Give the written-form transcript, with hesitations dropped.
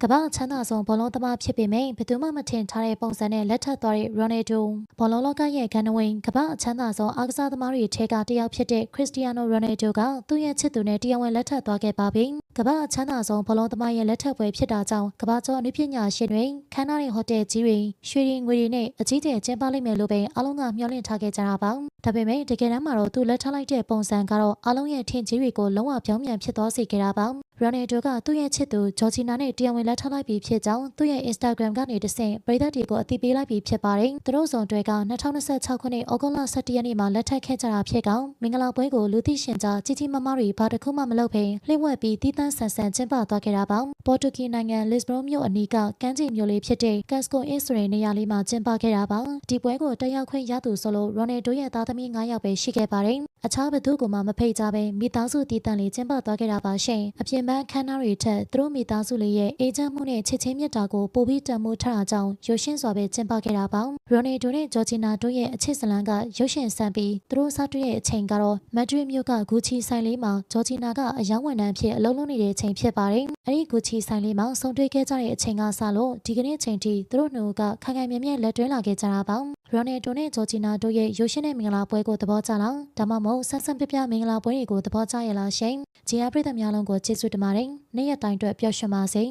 ကမ္ဘာချမ်းသာဆုံးဘောလုံးသမားဖြစ်ပေမယ့်ဘယ်သူမှမထင်ထားတဲ့ပုံစံနဲ့လက်ထပ်သွားတဲ့ရိုနယ်ဒိုဘောလုံးလောကရဲ့ဂန္ဓဝင်ကမ္ဘာချမ်းသာဆုံးအားကစားသမားတွေထဲကတစ်ယောက်ဖြစ်တဲ့ခရစ္စတီယာနိုရိုနယ်ဒိုကသူ့ရဲ့ချစ်သူနဲ့တရားဝင်လက်ထပ်သွားခဲ့ပါပြီကမ္ဘာချမ်းသာဆုံးဘောလုံးသမားရဲ့လက်ထပ်ပွဲဖြစ်တာကြောင့်ကမ္ဘာကျော်အနုပညာရှင်တွေခမ်းနားတဲ့ဟိုတယ်ကြီးတွေရွှေငွေတွေနဲ့အကြီးကျယ်ကျင်းပလိမ့်မယ်လို့ပဲအားလုံးကမျှော်လင့်ထားခဲ့ကြတာပါဒါပေမဲ့တကယ်တမ်းမှာတော့သူလက်ထပ်လိုက်တဲ့ပုံစံကတော့အားလုံးရဲ့ထင်ကြီးတွေကိုလုံးဝပြောင်းပြန်ဖြစ်သွားစေခဲ့တာပါရိုနယ်ဒိုကသူ့ရဲ့ချစ်သူဂျော်ဂျီနာနဲ့တရားဝင်လက်ထပ်လိုက်ပြီးဖြစ်ကြောင်းသူ့ရဲ့ Instagram ကနေတဆင့်ပရိသတ်တွေကိုအသိပေးလိုက်ပြီးဖြစ်ပါတယ်။သူတို့စုံတွေက2026ခုနှစ်ဩဂုတ်လ17ရက်နေ့မှာလက်ထပ်ခဲ့ကြတာဖြစ်ကောင်မင်္ဂလာပွဲကိုလူသိရှင်ကြားကြီးကြီးမားမားတွေဘာတစ်ခုမှမလုပ်ဘဲလှည့်ဝက်ပြီးတီးတန်းဆန်ဆန်ကျင်းပသွားခဲ့တာပါ။ပေါ်တူဂီနိုင်ငံလစ်ဘရွန်မြို့အနီးကကမ်းခြေမြို့လေးဖြစ်တဲ့ Casco East ဆိုတဲ့နေရာလေးမှာကျင်းပခဲ့တာပါ။ဒီပွဲကိုတက်ရောက်ခွင့်ရသူဆိုလို့ရိုနယ်ဒိုရဲ့သားသမီး9ယောက်ပဲရှိခဲ့ပါတယ်။အခြားဘသူကမှမဖိတ်ကြပဲမိသားစုတီးတန်းလေးကျင်းပသွားခဲ့တာပါရှင်။အပြင်ပန်းခမ်းနားတွေထက်သူတို့မိသားစုလေးရဲ့အေဂျင့်မှုနဲ့ချစ်ချင်းမြတ်တာကိုပိုပြီးတန်ဖိုးထားတာကြောင့်ရုပ်ရှင်စွာပဲကျင်းပခဲ့တာပါရိုနယ်ဒိုနဲ့ဂျော်ဂျီနာတို့ရဲ့အချစ်ဇလန်းကရုပ်ရှင်ဆန်ပြီးသူတို့စားတွေ့တဲ့အချိန်ကတော့မက်ဒရစ်မြို့ကဂူချီဆိုင်လေးမှာဂျော်ဂျီနာကအယောင်းဝန်ထမ်းဖြစ်အလုပ်လုပ်နေတဲ့အချိန်ဖြစ်ပါတယ်အဲဒီဂူချီဆိုင်လေးမှာဆုံတွေ့ခဲ့ကြတဲ့အချိန်ကစလို့ဒီကနေ့အချိန်ထိသူတို့နှစ်ဦးကခိုင်ခိုင်မြဲမြဲလက်တွဲလာခဲ့ကြတာပါရိုနယ်ဒိုနဲ့ဂျော်ဂျီနာတို့ရဲ့ရုပ်ရှင်နဲ့မင်္ဂလာပွဲကိုသဘောကျလားဒါမှမဟုတ်ဆန်းဆန်းပြပြမင်္ဂလာပွဲတွေကိုသဘောကျရလားရှင်ဂျီယာပရိသတ်များလုံးကိုကျေးဇူးတင်ပါတယ်နေ့ရက်တိုင်းအတွက်ပျော်ရွှင်ပါစေ